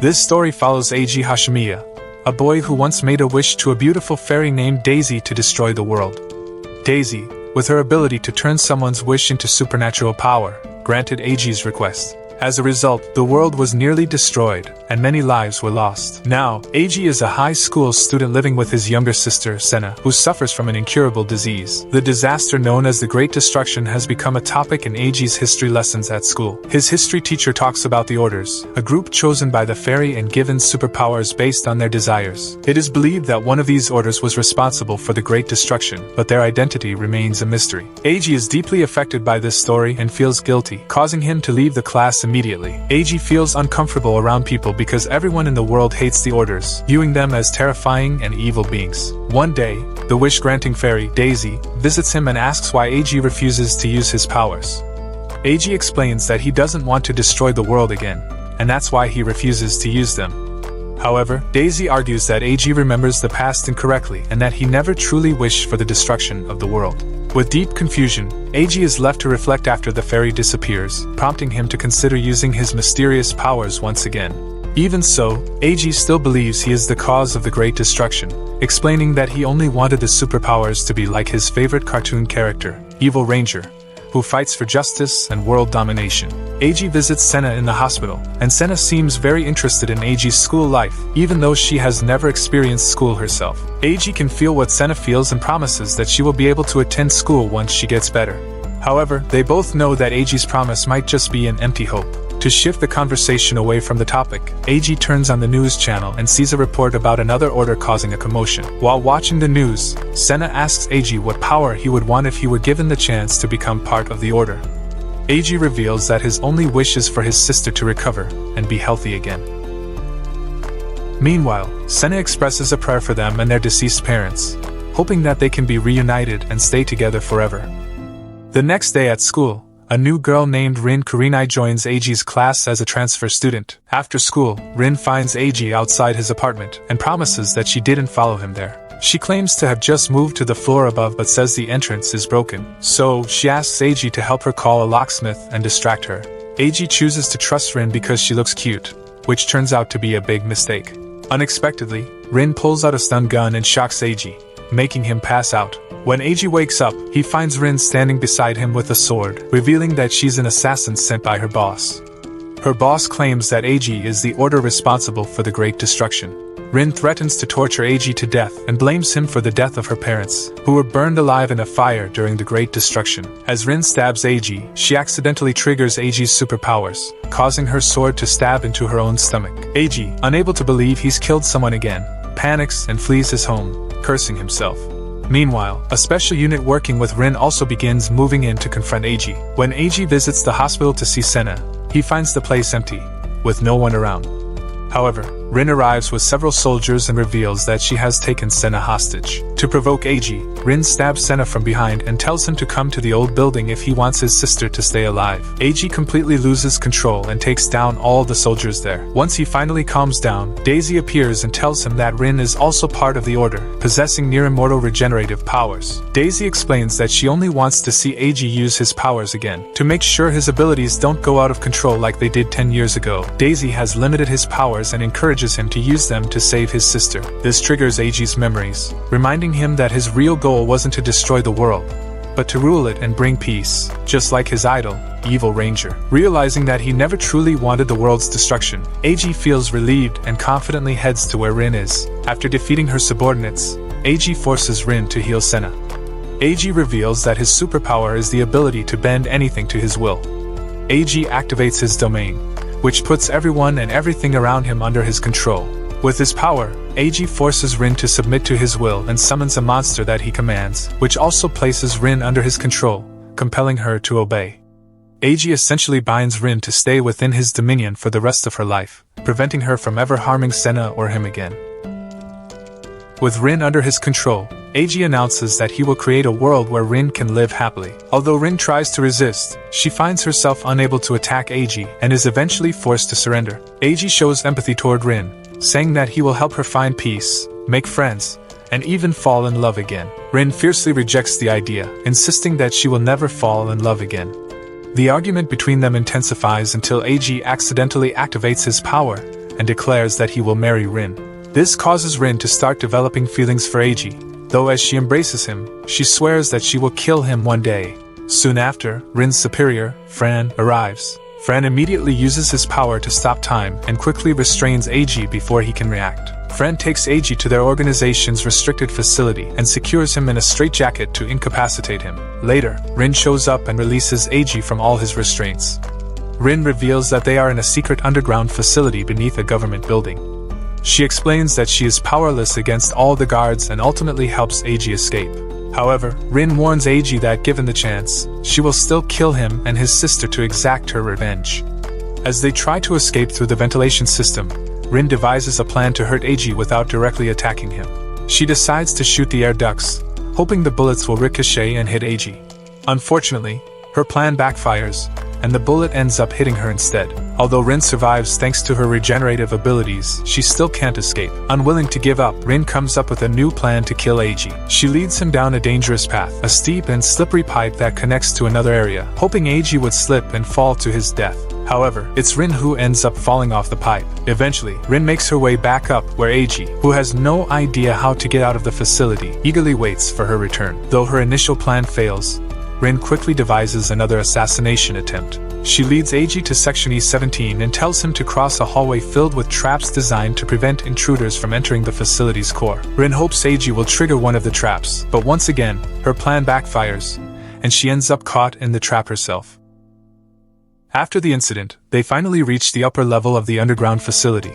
This story follows Eiji Hashimiya, a boy who once made a wish to a beautiful fairy named Daisy to destroy the world. Daisy, with her ability to turn someone's wish into supernatural power, granted Eiji's request. As a result, the world was nearly destroyed, and many lives were lost. Now, Eiji is a high school student living with his younger sister, Senna, who suffers from an incurable disease. The disaster known as the Great Destruction has become a topic in Eiji's history lessons at school. His history teacher talks about the Orders, a group chosen by the fairy and given superpowers based on their desires. It is believed that one of these orders was responsible for the Great Destruction, but their identity remains a mystery. Eiji is deeply affected by this story and feels guilty, causing him to leave the class immediately. Eiji feels uncomfortable around people because everyone in the world hates the Orders, viewing them as terrifying and evil beings. One day, the wish-granting fairy, Daisy, visits him and asks why Eiji refuses to use his powers. Eiji explains that he doesn't want to destroy the world again, and that's why he refuses to use them. However, Daisy argues that Eiji remembers the past incorrectly and that he never truly wished for the destruction of the world. With deep confusion, Eiji is left to reflect after the fairy disappears, prompting him to consider using his mysterious powers once again. Even so, Eiji still believes he is the cause of the Great Destruction, explaining that he only wanted the superpowers to be like his favorite cartoon character, Evil Ranger, who fights for justice and world domination. Eiji visits Senna in the hospital, and Senna seems very interested in Eiji's school life, even though she has never experienced school herself. Eiji can feel what Senna feels and promises that she will be able to attend school once she gets better. However, they both know that Eiji's promise might just be an empty hope. To shift the conversation away from the topic, Eiji turns on the news channel and sees a report about another order causing a commotion. While watching the news, Senna asks Eiji what power he would want if he were given the chance to become part of the order. Eiji reveals that his only wish is for his sister to recover and be healthy again. Meanwhile, Senna expresses a prayer for them and their deceased parents, hoping that they can be reunited and stay together forever. The next day at school, a new girl named Rin Kurenai joins Eiji's class as a transfer student. After school, Rin finds Eiji outside his apartment and promises that she didn't follow him there. She claims to have just moved to the floor above but says the entrance is broken, so she asks Eiji to help her call a locksmith and distract her. Eiji chooses to trust Rin because she looks cute, which turns out to be a big mistake. Unexpectedly, Rin pulls out a stun gun and shocks Eiji, making him pass out. When Eiji wakes up, he finds Rin standing beside him with a sword, revealing that she's an assassin sent by her boss. Her boss claims that Eiji is the order responsible for the Great Destruction. Rin threatens to torture Eiji to death and blames him for the death of her parents, who were burned alive in a fire during the Great Destruction. As Rin stabs Eiji, she accidentally triggers Eiji's superpowers, causing her sword to stab into her own stomach. Eiji, unable to believe he's killed someone again, panics and flees his home, cursing himself. Meanwhile, a special unit working with Rin also begins moving in to confront Eiji. When Eiji visits the hospital to see Senna, he finds the place empty, with no one around. However, Rin arrives with several soldiers and reveals that she has taken Senna hostage. To provoke Eiji, Rin stabs Senna from behind and tells him to come to the old building if he wants his sister to stay alive. Eiji completely loses control and takes down all the soldiers there. Once he finally calms down, Daisy appears and tells him that Rin is also part of the order, possessing near-immortal regenerative powers. Daisy explains that she only wants to see Eiji use his powers again, to make sure his abilities don't go out of control like they did 10 years ago. Daisy has limited his powers and encourages him to use them to save his sister. This triggers Eiji's memories, reminding him that his real goal wasn't to destroy the world, but to rule it and bring peace, just like his idol, Evil Ranger. Realizing that he never truly wanted the world's destruction, Eiji feels relieved and confidently heads to where Rin is. After defeating her subordinates, Eiji forces Rin to heal Senna. Eiji reveals that his superpower is the ability to bend anything to his will. Eiji activates his domain, which puts everyone and everything around him under his control. With his power, Eiji forces Rin to submit to his will and summons a monster that he commands, which also places Rin under his control, compelling her to obey. Eiji essentially binds Rin to stay within his dominion for the rest of her life, preventing her from ever harming Senna or him again. With Rin under his control, Eiji announces that he will create a world where Rin can live happily. Although Rin tries to resist, she finds herself unable to attack Eiji and is eventually forced to surrender. Eiji shows empathy toward Rin, saying that he will help her find peace, make friends, and even fall in love again. Rin fiercely rejects the idea, insisting that she will never fall in love again. The argument between them intensifies until Eiji accidentally activates his power, and declares that he will marry Rin. This causes Rin to start developing feelings for Eiji, though as she embraces him, she swears that she will kill him one day. Soon after, Rin's superior, Fran, arrives. Fran immediately uses his power to stop time and quickly restrains Eiji before he can react. Fran takes Eiji to their organization's restricted facility and secures him in a straitjacket to incapacitate him. Later, Rin shows up and releases Eiji from all his restraints. Rin reveals that they are in a secret underground facility beneath a government building. She explains that she is powerless against all the guards and ultimately helps Eiji escape. However, Rin warns Eiji that given the chance, she will still kill him and his sister to exact her revenge. As they try to escape through the ventilation system, Rin devises a plan to hurt Eiji without directly attacking him. She decides to shoot the air ducts, hoping the bullets will ricochet and hit Eiji. Unfortunately, her plan backfires, and the bullet ends up hitting her instead. Although Rin survives thanks to her regenerative abilities, she still can't escape. Unwilling to give up, Rin comes up with a new plan to kill Eiji. She leads him down a dangerous path, a steep and slippery pipe that connects to another area, hoping Eiji would slip and fall to his death. However, it's Rin who ends up falling off the pipe. Eventually, Rin makes her way back up where Eiji, who has no idea how to get out of the facility, eagerly waits for her return. Though her initial plan fails, Rin quickly devises another assassination attempt. She leads Eiji to Section E17 and tells him to cross a hallway filled with traps designed to prevent intruders from entering the facility's core. Rin hopes Eiji will trigger one of the traps, but once again, her plan backfires, and she ends up caught in the trap herself. After the incident, they finally reach the upper level of the underground facility,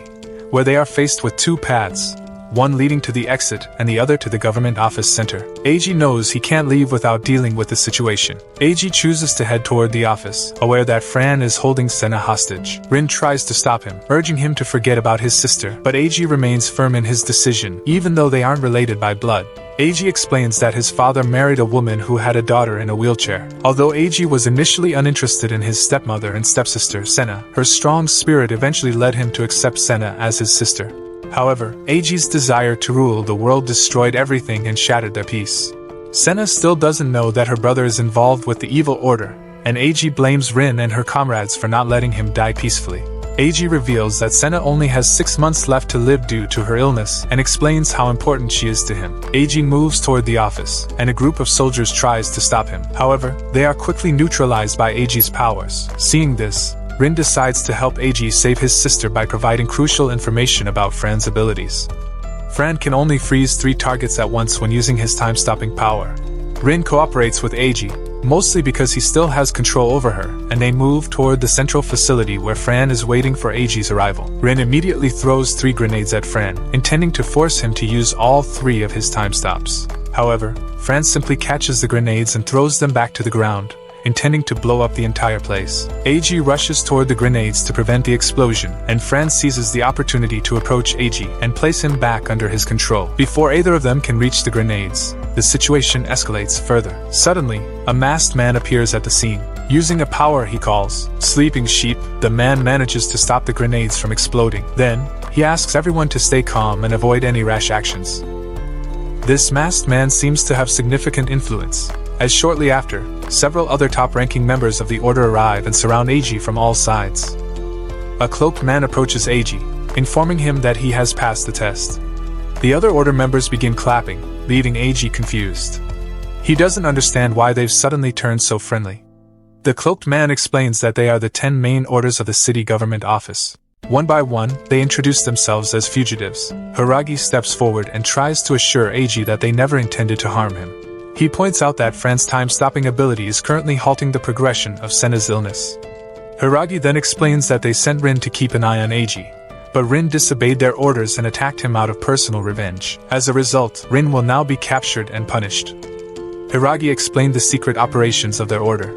where they are faced with two paths, one leading to the exit and the other to the government office center. Eiji knows he can't leave without dealing with the situation. Eiji chooses to head toward the office, aware that Fran is holding Senna hostage. Rin tries to stop him, urging him to forget about his sister, but Eiji remains firm in his decision, even though they aren't related by blood. Eiji explains that his father married a woman who had a daughter in a wheelchair. Although Eiji was initially uninterested in his stepmother and stepsister, Senna, her strong spirit eventually led him to accept Senna as his sister. However, Eiji's desire to rule the world destroyed everything and shattered their peace. Senna still doesn't know that her brother is involved with the evil order, and Eiji blames Rin and her comrades for not letting him die peacefully. Eiji reveals that Senna only has 6 months left to live due to her illness and explains how important she is to him. Eiji moves toward the office, and a group of soldiers tries to stop him. However, they are quickly neutralized by Eiji's powers. Seeing this, Rin decides to help Eiji save his sister by providing crucial information about Fran's abilities. Fran can only freeze 3 targets at once when using his time-stopping power. Rin cooperates with Eiji, mostly because he still has control over her, and they move toward the central facility where Fran is waiting for Eiji's arrival. Rin immediately throws 3 grenades at Fran, intending to force him to use all 3 of his time stops. However, Fran simply catches the grenades and throws them back to the ground, intending to blow up the entire place. Eiji rushes toward the grenades to prevent the explosion, and Fran seizes the opportunity to approach Eiji and place him back under his control. Before either of them can reach the grenades, the situation escalates further. Suddenly, a masked man appears at the scene. Using a power he calls Sleeping Sheep, the man manages to stop the grenades from exploding. Then, he asks everyone to stay calm and avoid any rash actions. This masked man seems to have significant influence, as shortly after, several other top-ranking members of the Order arrive and surround Eiji from all sides. A cloaked man approaches Eiji, informing him that he has passed the test. The other Order members begin clapping, leaving Eiji confused. He doesn't understand why they've suddenly turned so friendly. The cloaked man explains that they are the 10 main orders of the city government office. One by one, they introduce themselves as fugitives. Hiragi steps forward and tries to assure Eiji that they never intended to harm him. He points out that Fran's time-stopping ability is currently halting the progression of Senna's illness. Hiragi then explains that they sent Rin to keep an eye on Eiji, but Rin disobeyed their orders and attacked him out of personal revenge. As a result, Rin will now be captured and punished. Hiragi explained the secret operations of their order.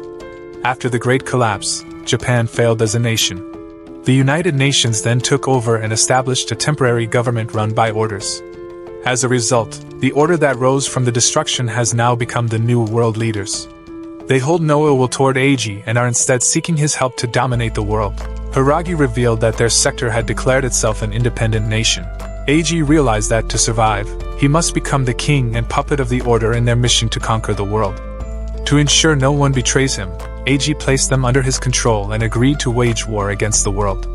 After the Great Collapse, Japan failed as a nation. The United Nations then took over and established a temporary government run by orders. As a result, the order that rose from the destruction has now become the new world leaders. They hold no ill will toward Eiji and are instead seeking his help to dominate the world. Hiragi revealed that their sector had declared itself an independent nation. Eiji realized that to survive, he must become the king and puppet of the order in their mission to conquer the world. To ensure no one betrays him, Eiji placed them under his control and agreed to wage war against the world.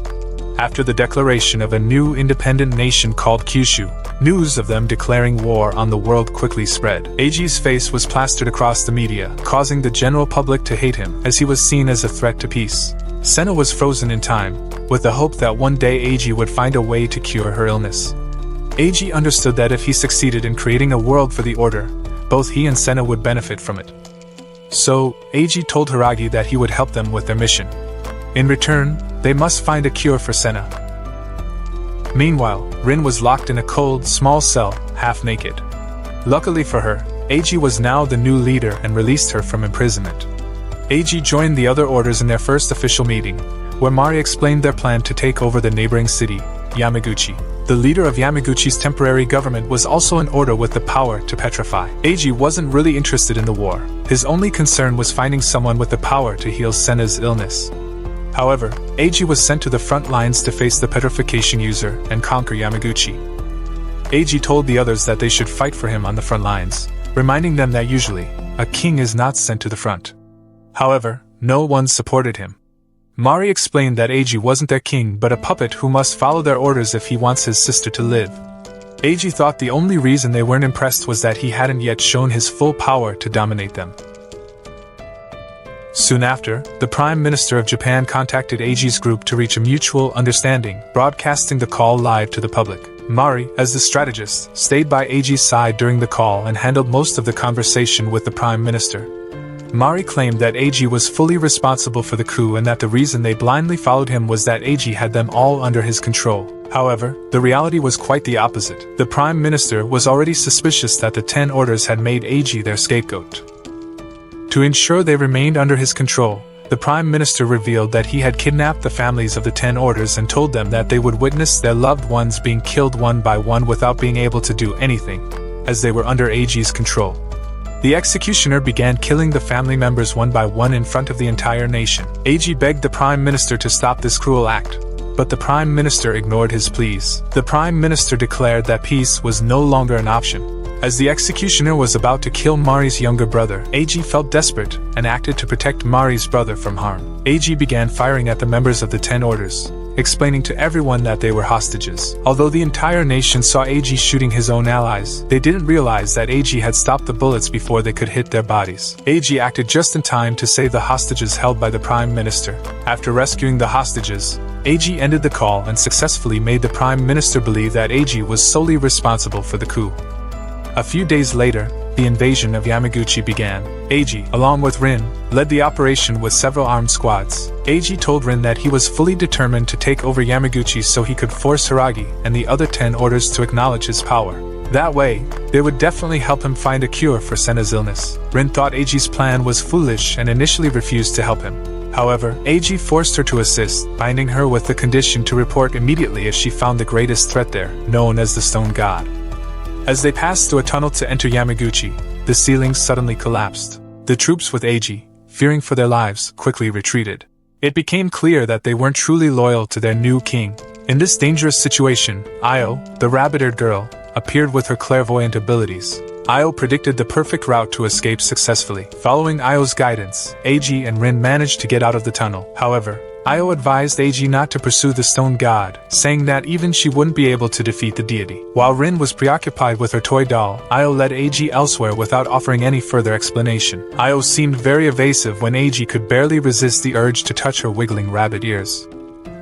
After the declaration of a new independent nation called Kyushu, news of them declaring war on the world quickly spread. Eiji's face was plastered across the media, causing the general public to hate him, as he was seen as a threat to peace. Senna was frozen in time, with the hope that one day Eiji would find a way to cure her illness. Eiji understood that if he succeeded in creating a world for the Order, both he and Senna would benefit from it. So, Eiji told Hiragi that he would help them with their mission. In return, they must find a cure for Senna. Meanwhile, Rin was locked in a cold, small cell, half naked. Luckily for her, Eiji was now the new leader and released her from imprisonment. Eiji joined the other orders in their first official meeting, where Mari explained their plan to take over the neighboring city, Yamaguchi. The leader of Yamaguchi's temporary government was also an order with the power to petrify. Eiji wasn't really interested in the war. His only concern was finding someone with the power to heal Senna's illness. However, Eiji was sent to the front lines to face the petrification user and conquer Yamaguchi. Eiji told the others that they should fight for him on the front lines, reminding them that usually, a king is not sent to the front. However, no one supported him. Mari explained that Eiji wasn't their king but a puppet who must follow their orders if he wants his sister to live. Eiji thought the only reason they weren't impressed was that he hadn't yet shown his full power to dominate them. Soon after, the Prime Minister of Japan contacted Eiji's group to reach a mutual understanding, broadcasting the call live to the public. Mari, as the strategist, stayed by Eiji's side during the call and handled most of the conversation with the Prime Minister. Mari claimed that Eiji was fully responsible for the coup and that the reason they blindly followed him was that Eiji had them all under his control. However, the reality was quite the opposite. The Prime Minister was already suspicious that the 10 orders had made Eiji their scapegoat. To ensure they remained under his control, the Prime Minister revealed that he had kidnapped the families of the 10 orders and told them that they would witness their loved ones being killed one by one without being able to do anything, as they were under Eiji's control. The executioner began killing the family members one by one in front of the entire nation. Eiji begged the Prime Minister to stop this cruel act, but the Prime Minister ignored his pleas. The Prime Minister declared that peace was no longer an option. As the executioner was about to kill Mari's younger brother, Eiji felt desperate and acted to protect Mari's brother from harm. Eiji began firing at the members of the 10 orders, explaining to everyone that they were hostages. Although the entire nation saw Eiji shooting his own allies, they didn't realize that Eiji had stopped the bullets before they could hit their bodies. Eiji acted just in time to save the hostages held by the Prime Minister. After rescuing the hostages, Eiji ended the call and successfully made the Prime Minister believe that Eiji was solely responsible for the coup. A few days later, the invasion of Yamaguchi began. Eiji, along with Rin, led the operation with several armed squads. Eiji told Rin that he was fully determined to take over Yamaguchi so he could force Hiragi and the other 10 orders to acknowledge his power. That way, they would definitely help him find a cure for Senna's illness. Rin thought Eiji's plan was foolish and initially refused to help him. However, Eiji forced her to assist, binding her with the condition to report immediately if she found the greatest threat there, known as the Stone God. As they passed through a tunnel to enter Yamaguchi, the ceiling suddenly collapsed. The troops with Eiji, fearing for their lives, quickly retreated. It became clear that they weren't truly loyal to their new king. In this dangerous situation, Io, the rabbit-eared girl, appeared with her clairvoyant abilities. Io predicted the perfect route to escape successfully. Following Io's guidance, Eiji and Rin managed to get out of the tunnel. However, Io advised Eiji not to pursue the Stone God, saying that even she wouldn't be able to defeat the deity. While Rin was preoccupied with her toy doll, Io led Eiji elsewhere without offering any further explanation. Io seemed very evasive when Eiji could barely resist the urge to touch her wiggling rabbit ears.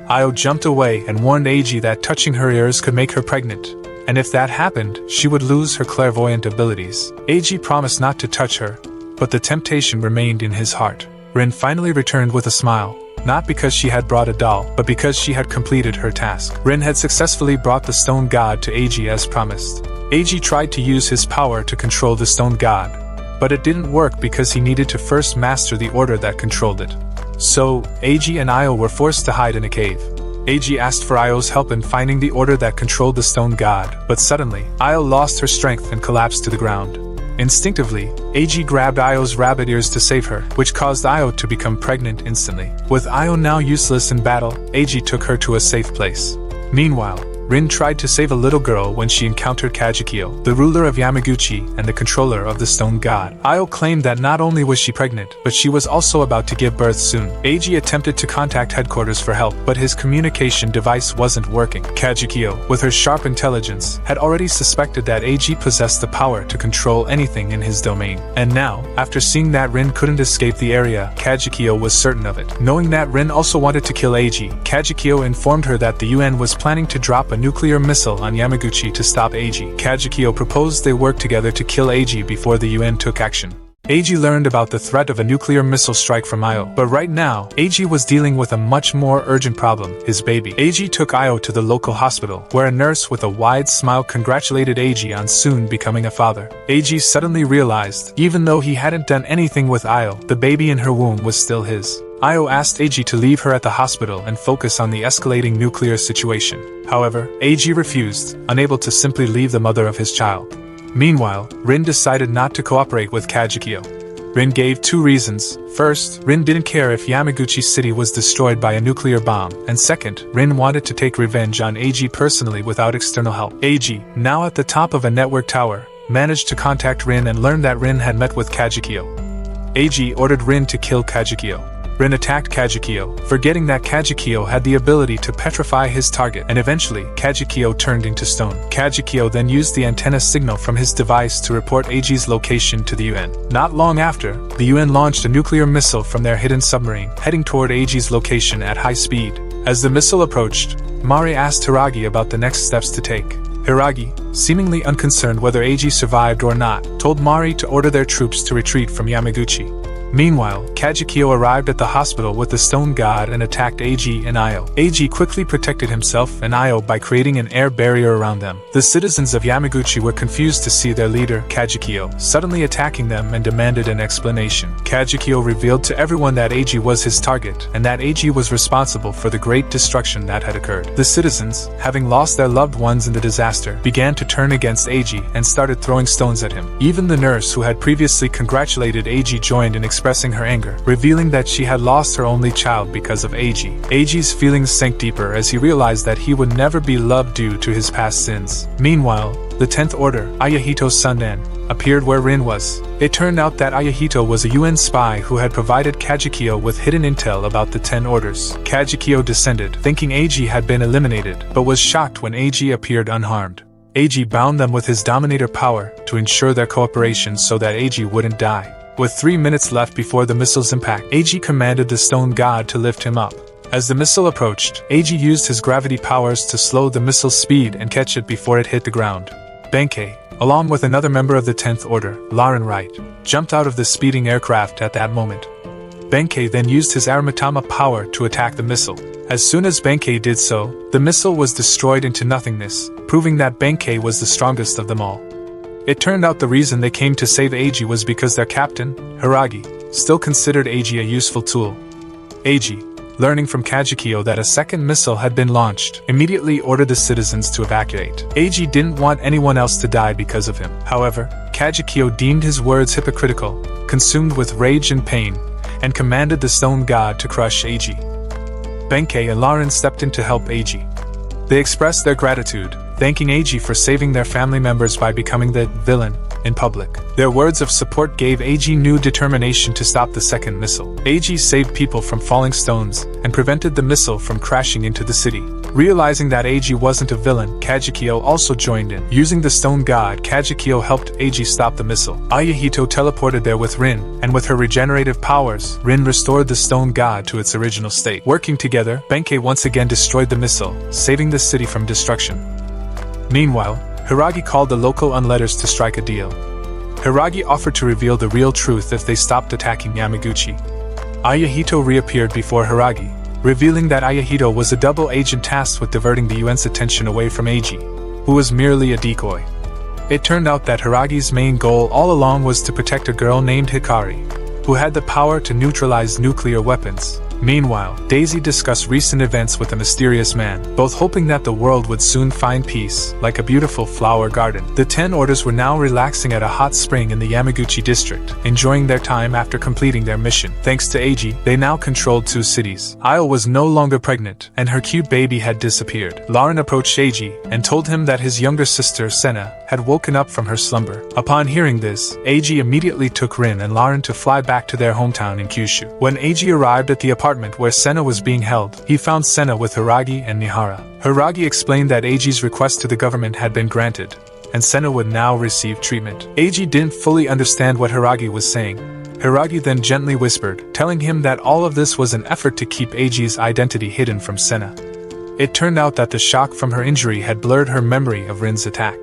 Io jumped away and warned Eiji that touching her ears could make her pregnant, and if that happened, she would lose her clairvoyant abilities. Eiji promised not to touch her, but the temptation remained in his heart. Rin finally returned with a smile. Not because she had brought a doll, but because she had completed her task. Rin had successfully brought the Stone God to Eiji as promised. Eiji tried to use his power to control the Stone God, but it didn't work because he needed to first master the order that controlled it. So, Eiji and Io were forced to hide in a cave. Eiji asked for Io's help in finding the order that controlled the Stone God, but suddenly, Io lost her strength and collapsed to the ground. Instinctively, Eiji grabbed Io's rabbit ears to save her, which caused Io to become pregnant instantly. With Io now useless in battle, Eiji took her to a safe place. Meanwhile, Rin tried to save a little girl when she encountered Kajikyo, the ruler of Yamaguchi and the controller of the stone god. Ayo claimed that not only was she pregnant, but she was also about to give birth soon. Eiji attempted to contact headquarters for help, but his communication device wasn't working. Kajikyo, with her sharp intelligence, had already suspected that Eiji possessed the power to control anything in his domain. And now, after seeing that Rin couldn't escape the area, Kajikyo was certain of it. Knowing that Rin also wanted to kill Eiji, Kajikyo informed her that the UN was planning to drop a nuclear missile on Yamaguchi to stop Eiji. Kajikyo proposed they work together to kill Eiji before the UN took action. Eiji learned about the threat of a nuclear missile strike from Ayo, but right now, Eiji was dealing with a much more urgent problem, his baby. Eiji took Ayo to the local hospital, where a nurse with a wide smile congratulated Eiji on soon becoming a father. Eiji suddenly realized, even though he hadn't done anything with Ayo, the baby in her womb was still his. Ayo asked Eiji to leave her at the hospital and focus on the escalating nuclear situation. However, Eiji refused, unable to simply leave the mother of his child. Meanwhile, Rin decided not to cooperate with Kajikyo. Rin gave two reasons. First, Rin didn't care if Yamaguchi City was destroyed by a nuclear bomb, and second, Rin wanted to take revenge on Eiji personally without external help. Eiji, now at the top of a network tower, managed to contact Rin and learned that Rin had met with Kajikyo. Eiji ordered Rin to kill Kajikyo. Rin attacked Kajikyo, forgetting that Kajikyo had the ability to petrify his target, and eventually, Kajikyo turned into stone. Kajikyo then used the antenna signal from his device to report Eiji's location to the UN. Not long after, the UN launched a nuclear missile from their hidden submarine, heading toward Eiji's location at high speed. As the missile approached, Mari asked Hiragi about the next steps to take. Hiragi, seemingly unconcerned whether Eiji survived or not, told Mari to order their troops to retreat from Yamaguchi. Meanwhile, Kajikyo arrived at the hospital with the stone god and attacked Eiji and Ayo. Eiji quickly protected himself and Ayo by creating an air barrier around them. The citizens of Yamaguchi were confused to see their leader, Kajikyo, suddenly attacking them and demanded an explanation. Kajikyo revealed to everyone that Eiji was his target, and that Eiji was responsible for the great destruction that had occurred. The citizens, having lost their loved ones in the disaster, began to turn against Eiji and started throwing stones at him. Even the nurse who had previously congratulated Eiji joined in expressing her anger, revealing that she had lost her only child because of Eiji. Eiji's feelings sank deeper as he realized that he would never be loved due to his past sins. Meanwhile, the 10th Order, Ayahito's Sundan, appeared where Rin was. It turned out that Ayahito was a UN spy who had provided Kajikyo with hidden intel about the 10 Orders. Kajikyo descended, thinking Eiji had been eliminated, but was shocked when Eiji appeared unharmed. Eiji bound them with his Dominator power to ensure their cooperation so that Eiji wouldn't die. With 3 minutes left before the missile's impact, Eiji commanded the stone god to lift him up. As the missile approached, Eiji used his gravity powers to slow the missile's speed and catch it before it hit the ground. Benkei, along with another member of the 10th Order, Lauren Wright, jumped out of the speeding aircraft at that moment. Benkei then used his Aramitama power to attack the missile. As soon as Benkei did so, the missile was destroyed into nothingness, proving that Benkei was the strongest of them all. It turned out the reason they came to save Eiji was because their captain, Hiragi, still considered Eiji a useful tool. Eiji, learning from Kajikyo that a second missile had been launched, immediately ordered the citizens to evacuate. Eiji didn't want anyone else to die because of him. However, Kajikyo deemed his words hypocritical, consumed with rage and pain, and commanded the stone god to crush Eiji. Benkei and Lauren stepped in to help Eiji. They expressed their gratitude, thanking Eiji for saving their family members by becoming the villain in public. Their words of support gave Eiji new determination to stop the second missile. Eiji saved people from falling stones and prevented the missile from crashing into the city. Realizing that Eiji wasn't a villain, Kajikyo also joined in. Using the stone god, Kajikyo helped Eiji stop the missile. Ayahito teleported there with Rin, and with her regenerative powers, Rin restored the stone god to its original state. Working together, Benkei once again destroyed the missile, saving the city from destruction. Meanwhile, Hiragi called the local unletters to strike a deal. Hiragi offered to reveal the real truth if they stopped attacking Yamaguchi. Ayahito reappeared before Hiragi, revealing that Ayahito was a double agent tasked with diverting the UN's attention away from Eiji, who was merely a decoy. It turned out that Hiragi's main goal all along was to protect a girl named Hikari, who had the power to neutralize nuclear weapons, Meanwhile, Daisy discussed recent events with a mysterious man, both hoping that the world would soon find peace, like a beautiful flower garden. The 10 orders were now relaxing at a hot spring in the Yamaguchi district, enjoying their time after completing their mission. Thanks to Eiji, they now controlled 2 cities. Io was no longer pregnant, and her cute baby had disappeared. Lauren approached Eiji and told him that his younger sister, Senna, had woken up from her slumber. Upon hearing this, Eiji immediately took Rin and Lauren to fly back to their hometown in Kyushu. When Eiji arrived at the apartment where Senna was being held, he found Senna with Hiragi and Mihara. Hiragi explained that Eiji's request to the government had been granted, and Senna would now receive treatment. Eiji didn't fully understand what Hiragi was saying. Hiragi then gently whispered, telling him that all of this was an effort to keep Eiji's identity hidden from Senna. It turned out that the shock from her injury had blurred her memory of Rin's attack.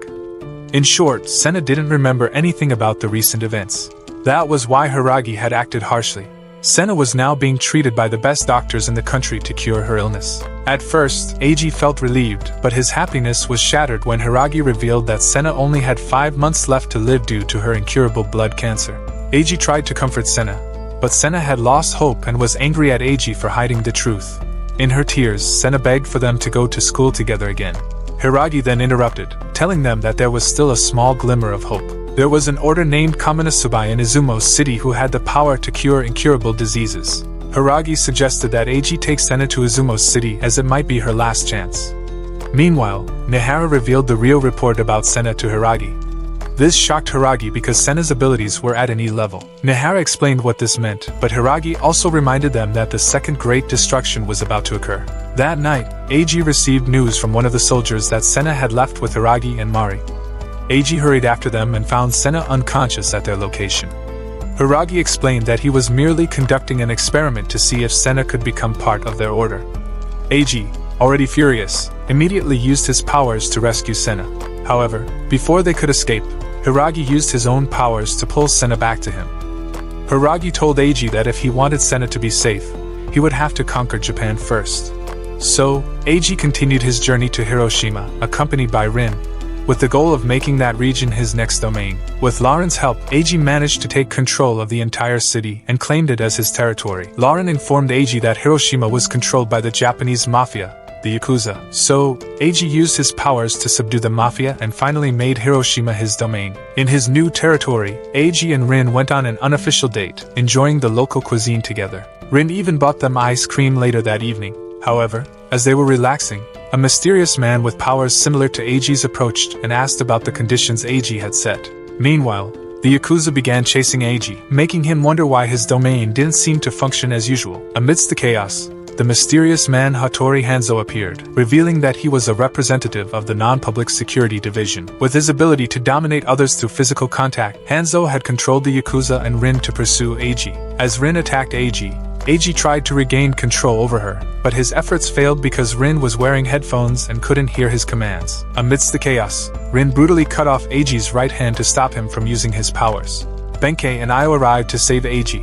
In short, Senna didn't remember anything about the recent events. That was why Hiragi had acted harshly. Senna was now being treated by the best doctors in the country to cure her illness. At first, Eiji felt relieved, but his happiness was shattered when Hiragi revealed that Senna only had 5 months left to live due to her incurable blood cancer. Eiji tried to comfort Senna, but Senna had lost hope and was angry at Eiji for hiding the truth. In her tears, Senna begged for them to go to school together again. Hiragi then interrupted, telling them that there was still a small glimmer of hope. There was an order named Kaminasubai in Izumo City who had the power to cure incurable diseases. Hiragi suggested that Eiji take Senna to Izumo City as it might be her last chance. Meanwhile, Mihara revealed the real report about Senna to Hiragi. This shocked Hiragi because Senna's abilities were at an E level. Mihara explained what this meant, but Hiragi also reminded them that the second great destruction was about to occur. That night, Eiji received news from one of the soldiers that Senna had left with Hiragi and Mari. Eiji hurried after them and found Senna unconscious at their location. Hiragi explained that he was merely conducting an experiment to see if Senna could become part of their order. Eiji, already furious, immediately used his powers to rescue Senna. However, before they could escape, Hiragi used his own powers to pull Senna back to him. Hiragi told Eiji that if he wanted Senna to be safe, he would have to conquer Japan first. So, Eiji continued his journey to Hiroshima, accompanied by Rin, with the goal of making that region his next domain. With Lauren's help, Eiji managed to take control of the entire city and claimed it as his territory. Lauren informed Eiji that Hiroshima was controlled by the Japanese mafia, the Yakuza. So, Eiji used his powers to subdue the mafia and finally made Hiroshima his domain. In his new territory, Eiji and Rin went on an unofficial date, enjoying the local cuisine together. Rin even bought them ice cream later that evening. However, as they were relaxing, a mysterious man with powers similar to Eiji's approached and asked about the conditions Eiji had set. Meanwhile, the Yakuza began chasing Eiji, making him wonder why his domain didn't seem to function as usual. Amidst the chaos, the mysterious man Hattori Hanzo appeared, revealing that he was a representative of the non-public security division. With his ability to dominate others through physical contact, Hanzo had controlled the Yakuza and Rin to pursue Eiji. As Rin attacked Eiji tried to regain control over her, but his efforts failed because Rin was wearing headphones and couldn't hear his commands. Amidst the chaos, Rin brutally cut off Eiji's right hand to stop him from using his powers. Benkei and Io arrived to save Eiji.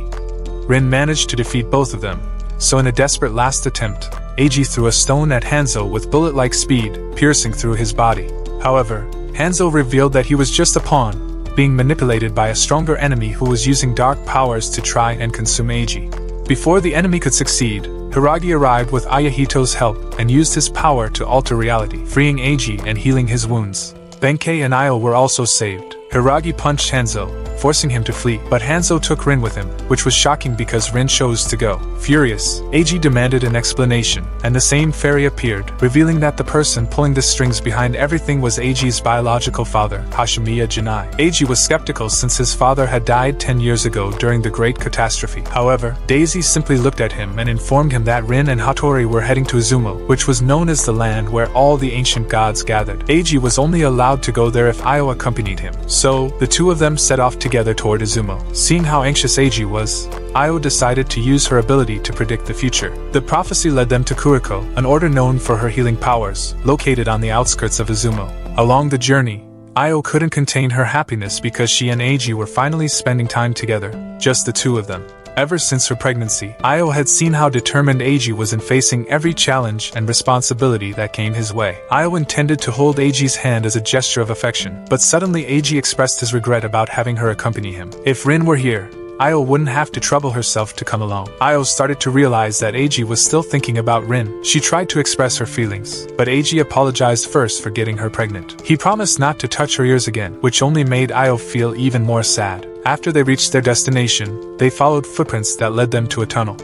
Rin managed to defeat both of them, so in a desperate last attempt, Eiji threw a stone at Hanzo with bullet-like speed, piercing through his body. However, Hanzo revealed that he was just a pawn, being manipulated by a stronger enemy who was using dark powers to try and consume Eiji. Before the enemy could succeed, Hiragi arrived with Ayahito's help and used his power to alter reality, freeing Eiji and healing his wounds. Benkei and Io were also saved. Hiragi punched Hanzo, forcing him to flee, but Hanzo took Rin with him, which was shocking because Rin chose to go. Furious, Eiji demanded an explanation, and the same fairy appeared, revealing that the person pulling the strings behind everything was Eiji's biological father, Hashimiya Jinai. Eiji was skeptical since his father had died 10 years ago during the Great Catastrophe. However, Daisy simply looked at him and informed him that Rin and Hattori were heading to Izumo, which was known as the land where all the ancient gods gathered. Eiji was only allowed to go there if Io accompanied him. So, the two of them set off together toward Izumo. Seeing how anxious Eiji was, Io decided to use her ability to predict the future. The prophecy led them to Kuriko, an order known for her healing powers, located on the outskirts of Izumo. Along the journey, Io couldn't contain her happiness because she and Eiji were finally spending time together, just the two of them. Ever since her pregnancy, Io had seen how determined Eiji was in facing every challenge and responsibility that came his way. Io intended to hold Eiji's hand as a gesture of affection, but suddenly Eiji expressed his regret about having her accompany him. If Rin were here, Io wouldn't have to trouble herself to come along. Io started to realize that Eiji was still thinking about Rin. She tried to express her feelings, but Eiji apologized first for getting her pregnant. He promised not to touch her ears again, which only made Io feel even more sad. After they reached their destination, they followed footprints that led them to a tunnel.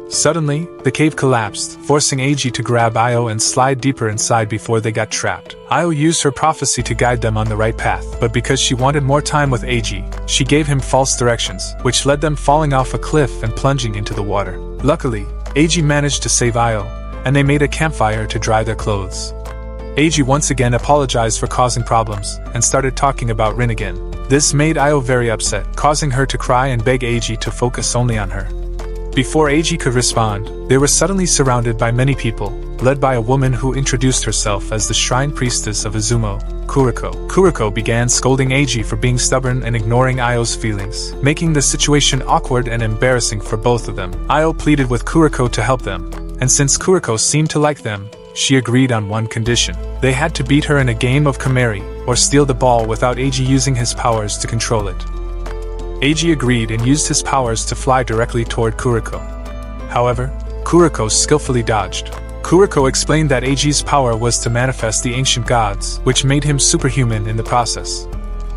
Suddenly, the cave collapsed, forcing Eiji to grab Io and slide deeper inside before they got trapped. Io used her prophecy to guide them on the right path, but because she wanted more time with Eiji, she gave him false directions, which led them falling off a cliff and plunging into the water. Luckily, Eiji managed to save Io, and they made a campfire to dry their clothes. Eiji once again apologized for causing problems, and started talking about Rin again. This made Io very upset, causing her to cry and beg Eiji to focus only on her. Before Eiji could respond, they were suddenly surrounded by many people, led by a woman who introduced herself as the shrine priestess of Izumo, Kuriko. Kuriko began scolding Eiji for being stubborn and ignoring Io's feelings, making the situation awkward and embarrassing for both of them. Io pleaded with Kuriko to help them, and since Kuriko seemed to like them, she agreed on one condition. They had to beat her in a game of Kamari, or steal the ball without Eiji using his powers to control it. Eiji agreed and used his powers to fly directly toward Kuriko. However, Kuriko skillfully dodged. Kuriko explained that Eiji's power was to manifest the ancient gods, which made him superhuman in the process.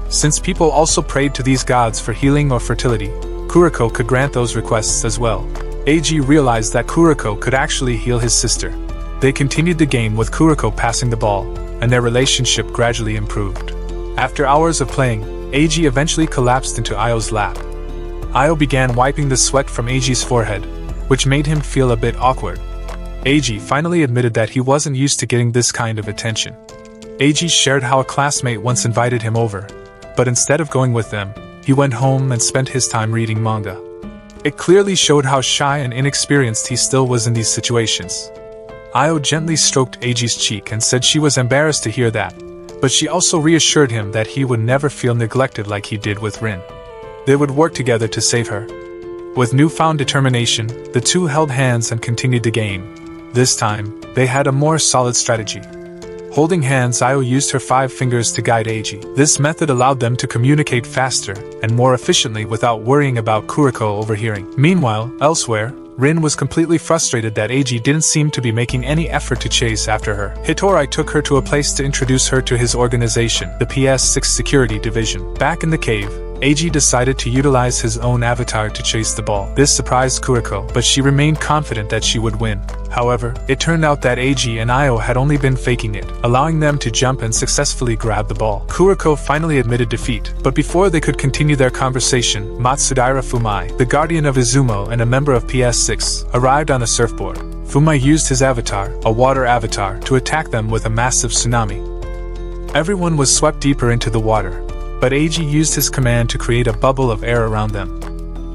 Since people also prayed to these gods for healing or fertility, Kuriko could grant those requests as well. Eiji realized that Kuriko could actually heal his sister. They continued the game with Kuriko passing the ball, and their relationship gradually improved. After hours of playing, Eiji eventually collapsed into Io's lap. Io began wiping the sweat from Eiji's forehead, which made him feel a bit awkward. Eiji finally admitted that he wasn't used to getting this kind of attention. Eiji shared how a classmate once invited him over, but instead of going with them, he went home and spent his time reading manga. It clearly showed how shy and inexperienced he still was in these situations. Io gently stroked Eiji's cheek and said she was embarrassed to hear that, but she also reassured him that he would never feel neglected like he did with Rin. They would work together to save her. With newfound determination, the two held hands and continued the game. This time, they had a more solid strategy. Holding hands, Io used her 5 fingers to guide Eiji. This method allowed them to communicate faster and more efficiently without worrying about Kuriko overhearing. Meanwhile, elsewhere, Rin was completely frustrated that Eiji didn't seem to be making any effort to chase after her. Hitorai took her to a place to introduce her to his organization, the PS6 Security Division. Back in the cave, Eiji decided to utilize his own avatar to chase the ball. This surprised Kuriko, but she remained confident that she would win. However, it turned out that Eiji and Io had only been faking it, allowing them to jump and successfully grab the ball. Kuriko finally admitted defeat, but before they could continue their conversation, Matsudaira Fumai, the guardian of Izumo and a member of PS6, arrived on a surfboard. Fumai used his avatar, a water avatar, to attack them with a massive tsunami. Everyone was swept deeper into the water, but Eiji used his command to create a bubble of air around them.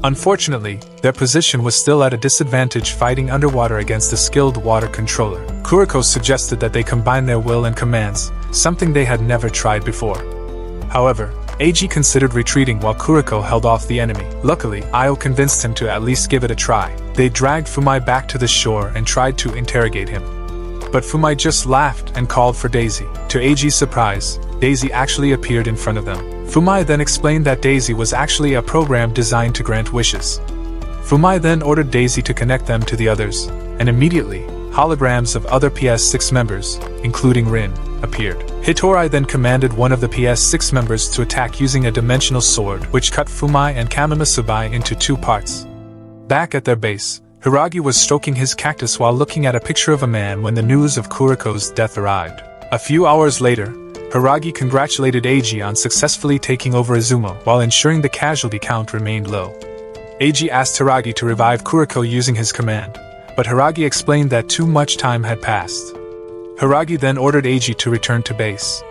Unfortunately, their position was still at a disadvantage fighting underwater against a skilled water controller. Kuriko suggested that they combine their will and commands, something they had never tried before. However, Eiji considered retreating while Kuriko held off the enemy. Luckily, Io convinced him to at least give it a try. They dragged Fumai back to the shore and tried to interrogate him. But Fumai just laughed and called for Daisy. To Eiji's surprise, Daisy actually appeared in front of them. Fumai then explained that Daisy was actually a program designed to grant wishes. Fumai then ordered Daisy to connect them to the others, and immediately, holograms of other PS6 members, including Rin, appeared. Hitorai then commanded one of the PS6 members to attack using a dimensional sword, which cut Fumai and Kamimasubai into 2 parts. Back at their base, Hiragi was stroking his cactus while looking at a picture of a man when the news of Kuriko's death arrived. A few hours later, Hiragi congratulated Eiji on successfully taking over Izumo while ensuring the casualty count remained low. Eiji asked Hiragi to revive Kuriko using his command, but Hiragi explained that too much time had passed. Hiragi then ordered Eiji to return to base.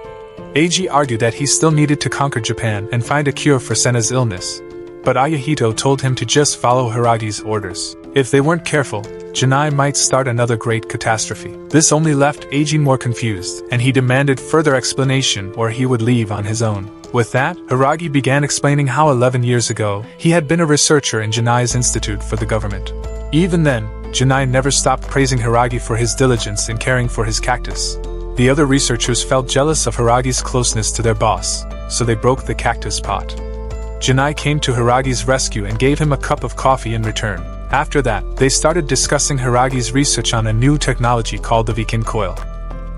Eiji argued that he still needed to conquer Japan and find a cure for Senna's illness, but Ayahito told him to just follow Hiragi's orders. If they weren't careful, Janai might start another great catastrophe. This only left Eiji more confused, and he demanded further explanation or he would leave on his own. With that, Hiragi began explaining how 11 years ago, he had been a researcher in Janai's institute for the government. Even then, Janai never stopped praising Hiragi for his diligence in caring for his cactus. The other researchers felt jealous of Hiragi's closeness to their boss, so they broke the cactus pot. Janai came to Hiragi's rescue and gave him a cup of coffee in return. After that, they started discussing Hiragi's research on a new technology called the Vikin coil.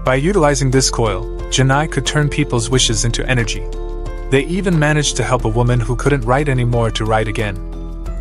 By utilizing this coil, Janai could turn people's wishes into energy. They even managed to help a woman who couldn't write anymore to write again.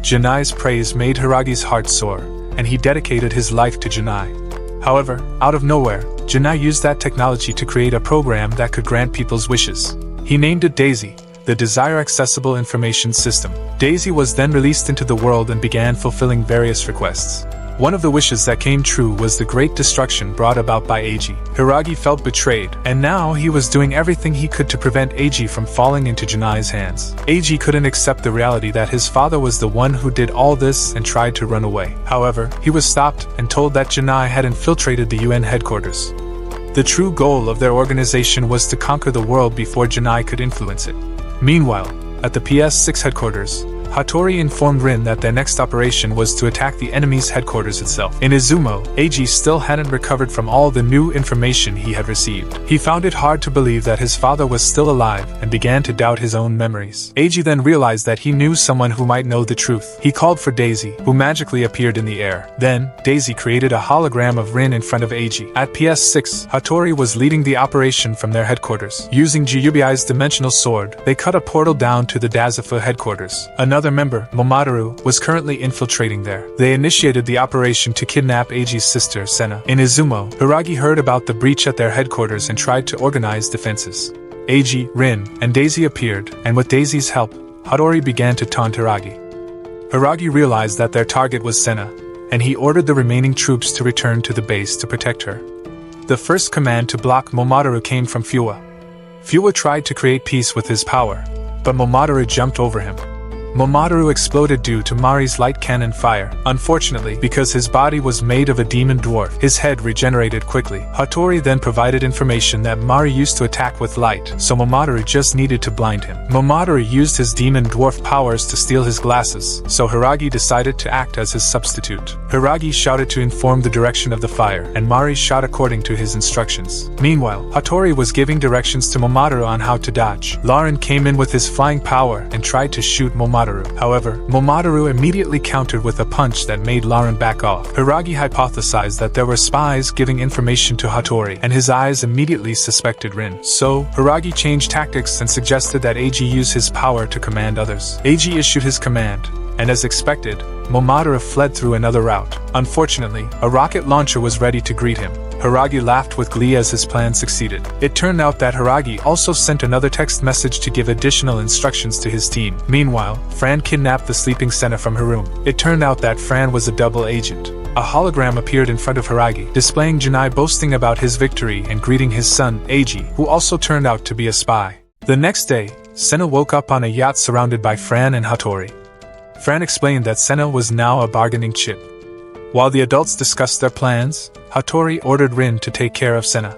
Janai's praise made Hiragi's heart soar, and he dedicated his life to Janai. However, out of nowhere, Janai used that technology to create a program that could grant people's wishes. He named it Daisy, the Desire Accessible Information System. Daisy was then released into the world and began fulfilling various requests. One of the wishes that came true was the great destruction brought about by Eiji. Hiragi felt betrayed, and now he was doing everything he could to prevent Eiji from falling into Janai's hands. Eiji couldn't accept the reality that his father was the one who did all this and tried to run away. However, he was stopped and told that Janai had infiltrated the UN headquarters. The true goal of their organization was to conquer the world before Janai could influence it. Meanwhile, at the PS6 headquarters, Hattori informed Rin that their next operation was to attack the enemy's headquarters itself. In Izumo, Eiji still hadn't recovered from all the new information he had received. He found it hard to believe that his father was still alive and began to doubt his own memories. Eiji then realized that he knew someone who might know the truth. He called for Daisy, who magically appeared in the air. Then, Daisy created a hologram of Rin in front of Eiji. At PS6, Hattori was leading the operation from their headquarters. Using Juyubi's dimensional sword, they cut a portal down to the Dazafu headquarters. Another member, Momotaru, was currently infiltrating there. They initiated the operation to kidnap Eiji's sister, Sena. In Izumo, Hiragi heard about the breach at their headquarters and tried to organize defenses. Eiji, Rin, and Daisy appeared, and with Daisy's help, Hattori began to taunt Hiragi. Hiragi realized that their target was Sena, and he ordered the remaining troops to return to the base to protect her. The first command to block Momotaru came from Fuwa. Fuwa tried to create peace with his power, but Momotaru jumped over him. Momotaru exploded due to Mari's light cannon fire. Unfortunately, because his body was made of a demon dwarf, his head regenerated quickly. Hattori then provided information that Mari used to attack with light, so Momotaru just needed to blind him. Momotaru used his demon dwarf powers to steal his glasses, so Hiragi decided to act as his substitute. Hiragi shouted to inform the direction of the fire, and Mari shot according to his instructions. Meanwhile, Hattori was giving directions to Momotaru on how to dodge. Lauren came in with his flying power and tried to shoot Momotaru. However, Momotaru immediately countered with a punch that made Lauren back off. Hiragi hypothesized that there were spies giving information to Hattori, and his eyes immediately suspected Rin. So, Hiragi changed tactics and suggested that Eiji use his power to command others. Eiji issued his command, and as expected, Momotaru fled through another route. Unfortunately, a rocket launcher was ready to greet him. Hiragi laughed with glee as his plan succeeded. It turned out that Hiragi also sent another text message to give additional instructions to his team. Meanwhile, Fran kidnapped the sleeping Sena from her room. It turned out that Fran was a double agent. A hologram appeared in front of Hiragi, displaying Janai boasting about his victory and greeting his son, Eiji, who also turned out to be a spy. The next day, Sena woke up on a yacht surrounded by Fran and Hattori. Fran explained that Sena was now a bargaining chip. While the adults discussed their plans, Hattori ordered Rin to take care of Sena.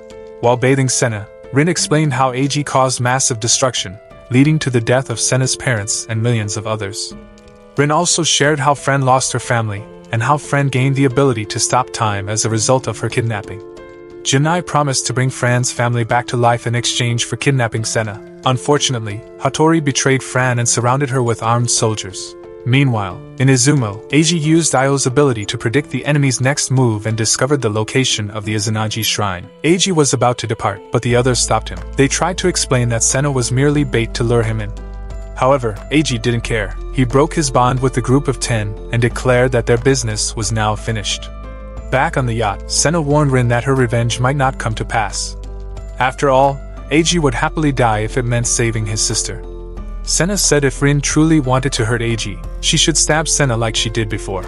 While bathing Sena, Rin explained how Eiji caused massive destruction, leading to the death of Sena's parents and millions of others. Rin also shared how Fran lost her family, and how Fran gained the ability to stop time as a result of her kidnapping. Janai promised to bring Fran's family back to life in exchange for kidnapping Sena. Unfortunately, Hattori betrayed Fran and surrounded her with armed soldiers. Meanwhile, in Izumo, Eiji used Io's ability to predict the enemy's next move and discovered the location of the Izanagi shrine. Eiji was about to depart, but the others stopped him. They tried to explain that Sena was merely bait to lure him in. However, Eiji didn't care. He broke his bond with the group of 10 and declared that their business was now finished. Back on the yacht, Sena warned Rin that her revenge might not come to pass. After all, Eiji would happily die if it meant saving his sister. Sena said if Rin truly wanted to hurt Eiji, she should stab Sena like she did before.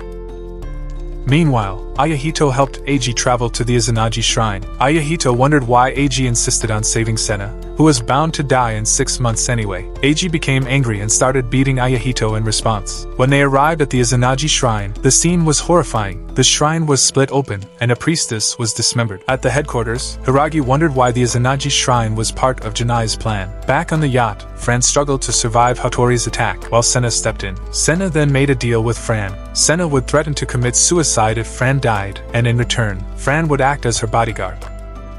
Meanwhile, Ayahito helped Eiji travel to the Izanagi shrine. Ayahito wondered why Eiji insisted on saving Sena, who was bound to die in 6 months anyway. Eiji became angry and started beating Ayahito in response. When they arrived at the Izanagi shrine, the scene was horrifying. The shrine was split open, and a priestess was dismembered. At the headquarters, Hiragi wondered why the Izanagi shrine was part of Janai's plan. Back on the yacht, Fran struggled to survive Hattori's attack, while Sena stepped in. Sena then made a deal with Fran. Sena would threaten to commit suicide if Fran died, and in return, Fran would act as her bodyguard.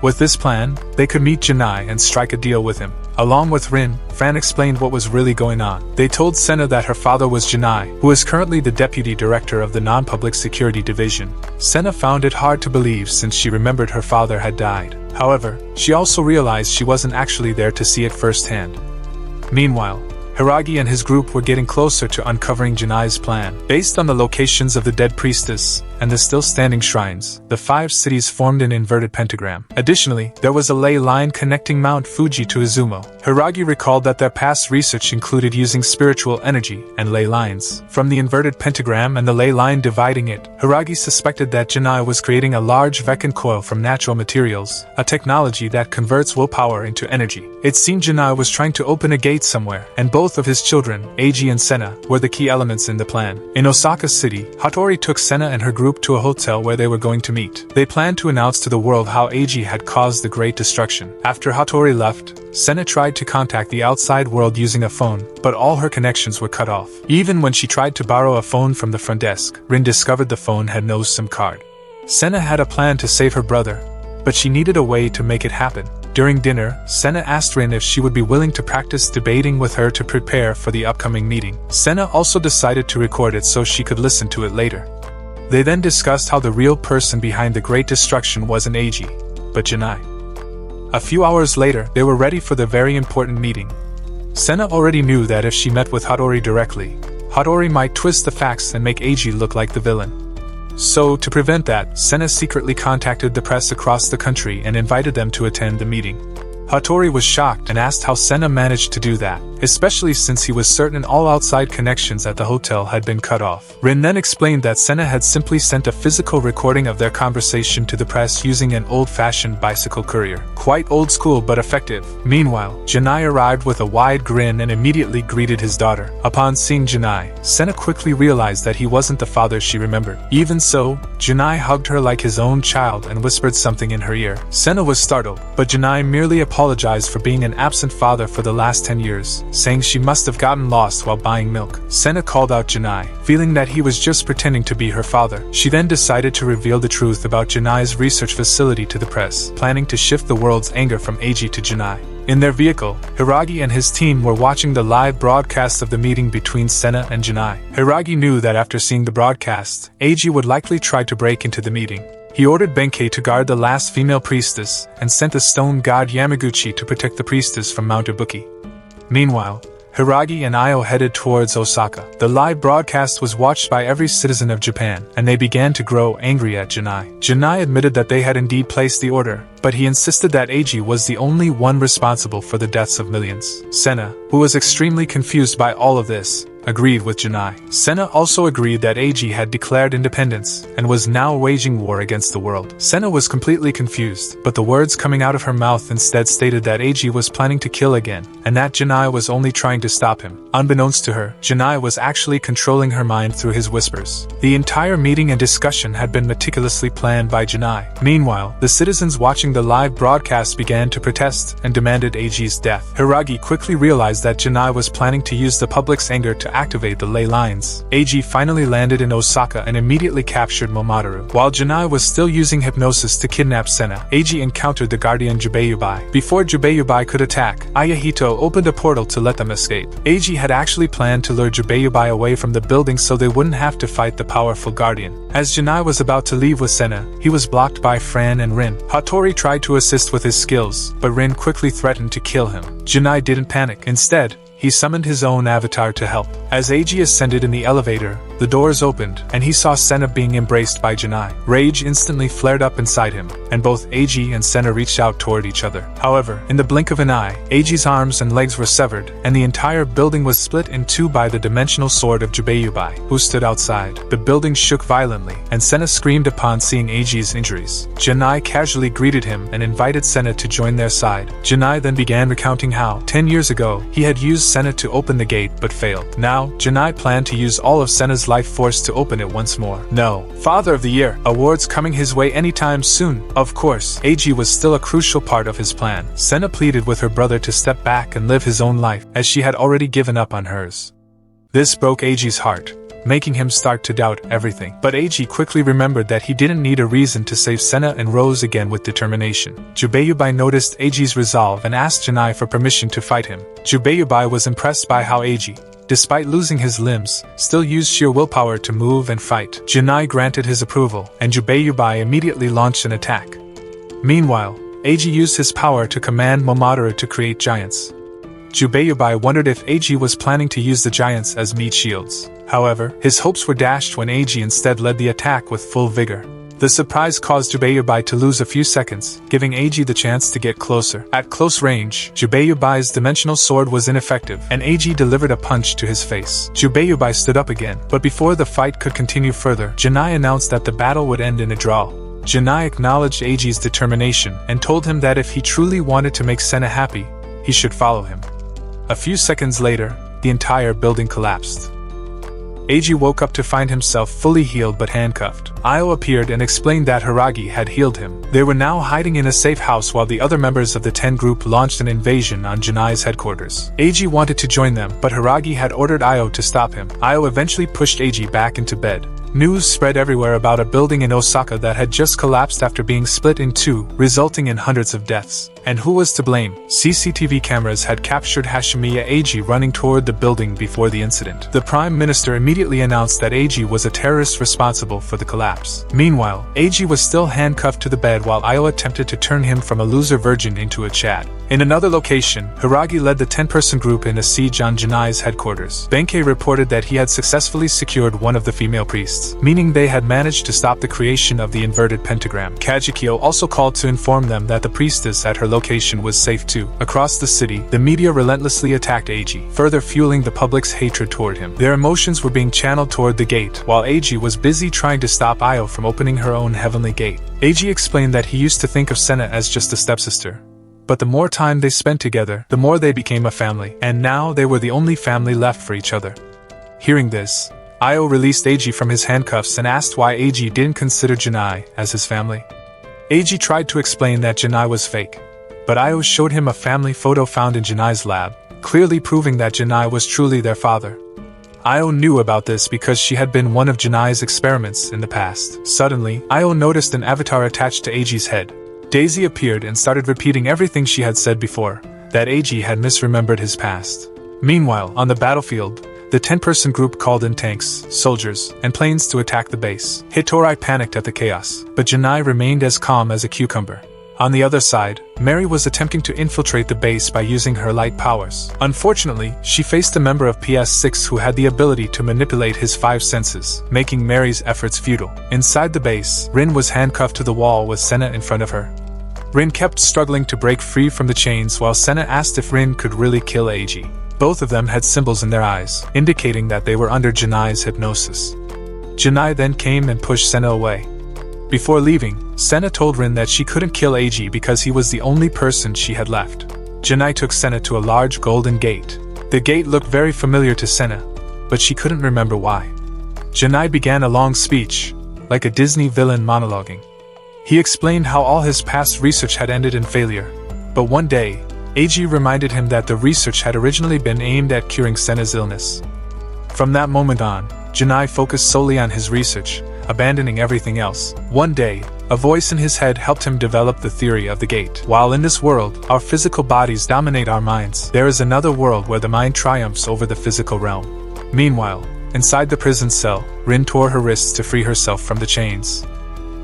With this plan, they could meet Janai and strike a deal with him. Along with Rin, Fran explained what was really going on. They told Senna that her father was Janai, who is currently the deputy director of the non-public security division. Senna found it hard to believe since she remembered her father had died. However, she also realized she wasn't actually there to see it firsthand. Meanwhile, Hiragi and his group were getting closer to uncovering Janai's plan. Based on the locations of the dead priestess and the still-standing shrines, the 5 cities formed an inverted pentagram. Additionally, there was a ley line connecting Mount Fuji to Izumo. Hiragi recalled that their past research included using spiritual energy and ley lines. From the inverted pentagram and the ley line dividing it, Hiragi suspected that Janai was creating a large Veccan coil from natural materials, a technology that converts willpower into energy. It seemed Janai was trying to open a gate somewhere, and both of his children, Eiji and Senna, were the key elements in the plan. In Osaka City, Hattori took Senna and her group to a hotel where they were going to meet. They planned to announce to the world how Eiji had caused the great destruction. After Hattori left, Senna tried to contact the outside world using a phone, but all her connections were cut off. Even when she tried to borrow a phone from the front desk, Rin discovered the phone had no SIM card. Senna had a plan to save her brother, but she needed a way to make it happen. During dinner, Senna asked Rin if she would be willing to practice debating with her to prepare for the upcoming meeting. Senna also decided to record it so she could listen to it later. They then discussed how the real person behind the great destruction wasn't Eiji, but Janai. A few hours later, they were ready for the very important meeting. Senna already knew that if she met with Hattori directly, Hattori might twist the facts and make Eiji look like the villain. So, to prevent that, Senna secretly contacted the press across the country and invited them to attend the meeting. Hattori was shocked and asked how Senna managed to do that, especially since he was certain all outside connections at the hotel had been cut off. Rin then explained that Senna had simply sent a physical recording of their conversation to the press using an old-fashioned bicycle courier. Quite old school but effective. Meanwhile, Janai arrived with a wide grin and immediately greeted his daughter. Upon seeing Janai, Senna quickly realized that he wasn't the father she remembered. Even so, Janai hugged her like his own child and whispered something in her ear. Senna was startled, but Janai merely apologized for being an absent father for the last 10 years, saying she must have gotten lost while buying milk. Senna called out Janai, feeling that he was just pretending to be her father. She then decided to reveal the truth about Janai's research facility to the press, planning to shift the world's anger from Eiji to Janai. In their vehicle, Hiragi and his team were watching the live broadcast of the meeting between Senna and Janai. Hiragi knew that after seeing the broadcast, Eiji would likely try to break into the meeting. He ordered Benkei to guard the last female priestess, and sent the stone god Yamaguchi to protect the priestess from Mount Ibuki. Meanwhile, Hiragi and Io headed towards Osaka. The live broadcast was watched by every citizen of Japan, and they began to grow angry at Janai. Janai admitted that they had indeed placed the order, but he insisted that Eiji was the only one responsible for the deaths of millions. Senna, who was extremely confused by all of this, agreed with Janai. Senna also agreed that Eiji had declared independence and was now waging war against the world. Senna was completely confused, but the words coming out of her mouth instead stated that Eiji was planning to kill again, and that Janai was only trying to stop him. Unbeknownst to her, Janai was actually controlling her mind through his whispers. The entire meeting and discussion had been meticulously planned by Janai. Meanwhile, the citizens watching the live broadcast began to protest and demanded Eiji's death. Hiragi quickly realized that Janai was planning to use the public's anger to activate the ley lines. Eiji finally landed in Osaka and immediately captured Momotaru. While Janai was still using hypnosis to kidnap Senna, Eiji encountered the guardian Jubeiubai. Before Jubeiubai could attack, Ayahito opened a portal to let them escape. Eiji had actually planned to lure Jubeiubai away from the building so they wouldn't have to fight the powerful guardian. As Janai was about to leave with Senna, he was blocked by Fran and Rin. Hattori tried to assist with his skills, but Rin quickly threatened to kill him. Janai didn't panic. Instead, he summoned his own avatar to help. As Eiji ascended in the elevator, the doors opened, and he saw Senna being embraced by Janai. Rage instantly flared up inside him, and both Eiji and Senna reached out toward each other. However, in the blink of an eye, Eiji's arms and legs were severed, and the entire building was split in two by the dimensional sword of Jubeiubai, who stood outside. The building shook violently, and Senna screamed upon seeing Eiji's injuries. Janai casually greeted him and invited Senna to join their side. Janai then began recounting how, 10 years ago, he had used Senna to open the gate but failed. Now, Janai planned to use all of Senna's life force to open it once more. No. Father of the Year awards coming his way anytime soon. Of course, Eiji was still a crucial part of his plan. Senna pleaded with her brother to step back and live his own life, as she had already given up on hers. This broke Eiji's heart. making him start to doubt everything. But Eiji quickly remembered that he didn't need a reason to save Senna and rose again with determination. Jubeiyubai noticed Eiji's resolve and asked Janai for permission to fight him. Jubeiyubai was impressed by how Eiji, despite losing his limbs, still used sheer willpower to move and fight. Janai granted his approval, and Jubeiyubai immediately launched an attack. Meanwhile, Eiji used his power to command Momotaro to create giants. Jubeiyubai wondered if Eiji was planning to use the giants as meat shields. However, his hopes were dashed when Eiji instead led the attack with full vigor. The surprise caused Jubeiyubai to lose a few seconds, giving Eiji the chance to get closer. At close range, Jubeiubai's dimensional sword was ineffective, and Eiji delivered a punch to his face. Jubeiubai stood up again, but before the fight could continue further, Janai announced that the battle would end in a draw. Janai acknowledged Eiji's determination and told him that if he truly wanted to make Senna happy, he should follow him. A few seconds later, the entire building collapsed. Eiji woke up to find himself fully healed but handcuffed. Io appeared and explained that Hiragi had healed him. They were now hiding in a safe house while the other members of the 10 group launched an invasion on Janai's headquarters. Eiji wanted to join them, but Hiragi had ordered Io to stop him. Io eventually pushed Eiji back into bed. News spread everywhere about a building in Osaka that had just collapsed after being split in two, resulting in hundreds of deaths. And who was to blame? CCTV cameras had captured Hashimiya Eiji running toward the building before the incident. The Prime Minister immediately announced that Eiji was a terrorist responsible for the collapse. Meanwhile, Eiji was still handcuffed to the bed while Io attempted to turn him from a loser virgin into a Chad. In another location, Hiragi led the 10-person group in a siege on Janai's headquarters. Benkei reported that he had successfully secured one of the female priests, meaning they had managed to stop the creation of the inverted pentagram. Kajikyo also called to inform them that the priestess at her location was safe too. Across the city, the media relentlessly attacked Eiji, further fueling the public's hatred toward him. Their emotions were being channeled toward the gate, while Eiji was busy trying to stop Io from opening her own heavenly gate. Eiji explained that he used to think of Senna as just a stepsister. But the more time they spent together, the more they became a family, and now they were the only family left for each other. Hearing this, Io released Eiji from his handcuffs and asked why Eiji didn't consider Janai as his family. Eiji tried to explain that Janai was fake, but Io showed him a family photo found in Janai's lab, clearly proving that Janai was truly their father. Io knew about this because she had been one of Janai's experiments in the past. Suddenly, Io noticed an avatar attached to Eiji's head. Daisy appeared and started repeating everything she had said before, that Eiji had misremembered his past. Meanwhile, on the battlefield, the 10-person group called in tanks, soldiers, and planes to attack the base. Hitorai panicked at the chaos, but Janai remained as calm as a cucumber. On the other side, Mary was attempting to infiltrate the base by using her light powers. Unfortunately, she faced a member of PS6 who had the ability to manipulate his 5 senses, making Mary's efforts futile. Inside the base, Rin was handcuffed to the wall with Senna in front of her. Rin kept struggling to break free from the chains while Senna asked if Rin could really kill Eiji. Both of them had symbols in their eyes, indicating that they were under Janai's hypnosis. Janai then came and pushed Senna away. Before leaving, Senna told Rin that she couldn't kill Eiji because he was the only person she had left. Janai took Senna to a large golden gate. The gate looked very familiar to Senna, but she couldn't remember why. Janai began a long speech, like a Disney villain monologuing. He explained how all his past research had ended in failure, but one day, Eiji reminded him that the research had originally been aimed at curing Senna's illness. From that moment on, Janai focused solely on his research, abandoning everything else. One day, a voice in his head helped him develop the theory of the gate. While in this world, our physical bodies dominate our minds, there is another world where the mind triumphs over the physical realm. Meanwhile, inside the prison cell, Rin tore her wrists to free herself from the chains.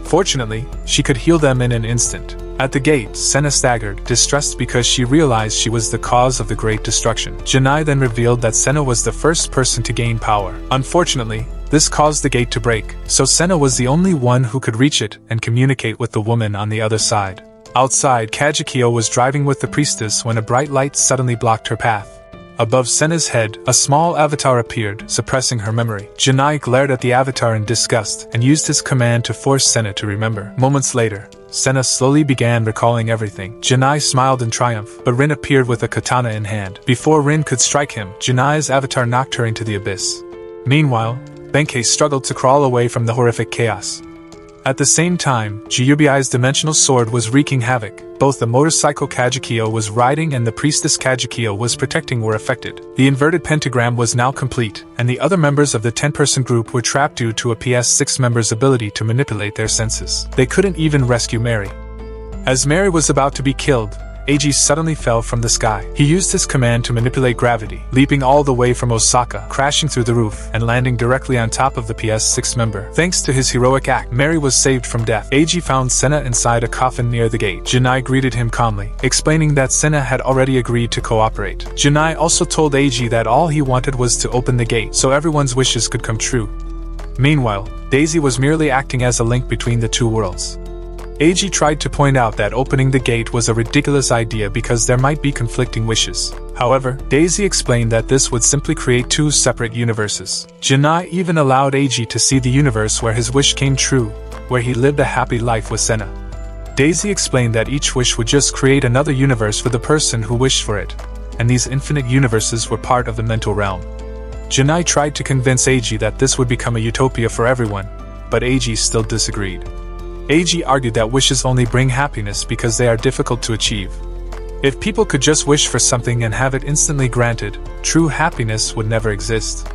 Fortunately, she could heal them in an instant. At the gate, Senna staggered, distressed because she realized she was the cause of the great destruction. Janai then revealed that Senna was the first person to gain power. Unfortunately, this caused the gate to break, so Senna was the only one who could reach it and communicate with the woman on the other side. Outside, Kajikyo was driving with the priestess when a bright light suddenly blocked her path. Above Senna's head, a small avatar appeared, suppressing her memory. Janai glared at the avatar in disgust and used his command to force Senna to remember. Moments later, Senna slowly began recalling everything. Janai smiled in triumph, but Rin appeared with a katana in hand. Before Rin could strike him, Janai's avatar knocked her into the abyss. Meanwhile, Benkei struggled to crawl away from the horrific chaos. At the same time, Jiyubi's dimensional sword was wreaking havoc, Both the motorcycle Kajikyo was riding and the priestess Kajikyo was protecting were affected. The inverted pentagram was now complete, and the other members of the 10-person group were trapped due to a PS6 member's ability to manipulate their senses. They couldn't even rescue Mary. As Mary was about to be killed, Eiji suddenly fell from the sky. He used his command to manipulate gravity, leaping all the way from Osaka, crashing through the roof, and landing directly on top of the PS6 member. Thanks to his heroic act, Mary was saved from death. Eiji found Senna inside a coffin near the gate. Janai greeted him calmly, explaining that Senna had already agreed to cooperate. Janai also told Eiji that all he wanted was to open the gate so everyone's wishes could come true. Meanwhile, Daisy was merely acting as a link between the two worlds. Eiji tried to point out that opening the gate was a ridiculous idea because there might be conflicting wishes. However, Daisy explained that this would simply create two separate universes. Janai even allowed Eiji to see the universe where his wish came true, where he lived a happy life with Senna. Daisy explained that each wish would just create another universe for the person who wished for it, and these infinite universes were part of the mental realm. Janai tried to convince Eiji that this would become a utopia for everyone, but Eiji still disagreed. Eiji argued that wishes only bring happiness because they are difficult to achieve. If people could just wish for something and have it instantly granted, true happiness would never exist.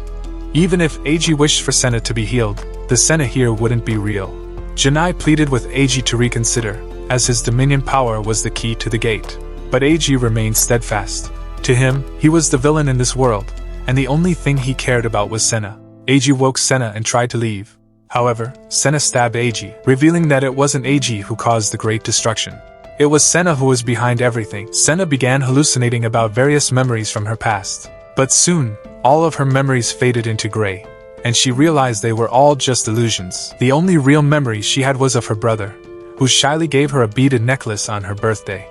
Even if Eiji wished for Senna to be healed, the Senna here wouldn't be real. Janai pleaded with Eiji to reconsider, as his dominion power was the key to the gate. But Eiji remained steadfast. To him, he was the villain in this world, and the only thing he cared about was Senna. Eiji woke Senna and tried to leave. However, Senna stabbed Eiji, revealing that it wasn't Eiji who caused the great destruction. It was Senna who was behind everything. Senna began hallucinating about various memories from her past. But soon, all of her memories faded into gray, and she realized they were all just illusions. The only real memory she had was of her brother, who shyly gave her a beaded necklace on her birthday.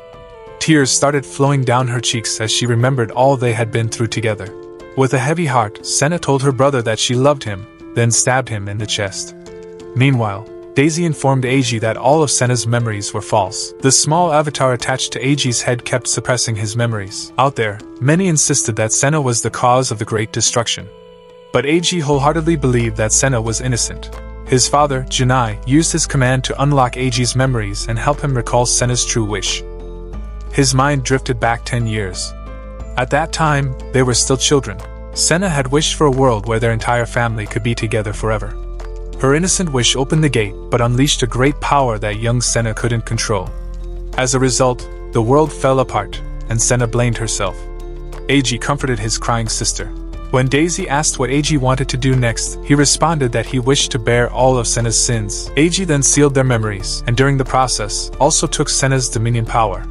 Tears started flowing down her cheeks as she remembered all they had been through together. With a heavy heart, Senna told her brother that she loved him, then stabbed him in the chest. Meanwhile, Daisy informed Eiji that all of Senna's memories were false. The small avatar attached to Eiji's head kept suppressing his memories. Out there, many insisted that Senna was the cause of the great destruction. But Eiji wholeheartedly believed that Senna was innocent. His father, Janai, used his command to unlock Eiji's memories and help him recall Senna's true wish. His mind drifted back 10 years. At that time, they were still children. Senna had wished for a world where their entire family could be together forever. Her innocent wish opened the gate but unleashed a great power that young Senna couldn't control. As a result, the world fell apart, and Senna blamed herself. Eiji comforted his crying sister. When Daisy asked what Eiji wanted to do next, he responded that he wished to bear all of Senna's sins. Eiji then sealed their memories, and during the process, also took Senna's dominion power.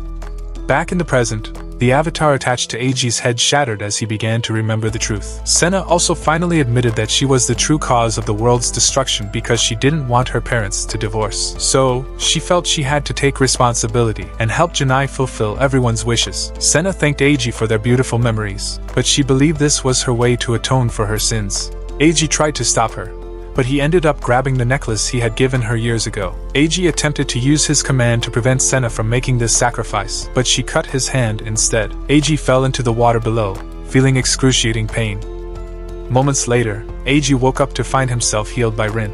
Back in the present, the avatar attached to Eiji's head shattered as he began to remember the truth. Senna also finally admitted that she was the true cause of the world's destruction because she didn't want her parents to divorce. So, she felt she had to take responsibility and help Janai fulfill everyone's wishes. Senna thanked Eiji for their beautiful memories, but she believed this was her way to atone for her sins. Eiji tried to stop her, but he ended up grabbing the necklace he had given her years ago. Eiji attempted to use his command to prevent Senna from making this sacrifice, but she cut his hand instead. Eiji fell into the water below, feeling excruciating pain. Moments later, Eiji woke up to find himself healed by Rin.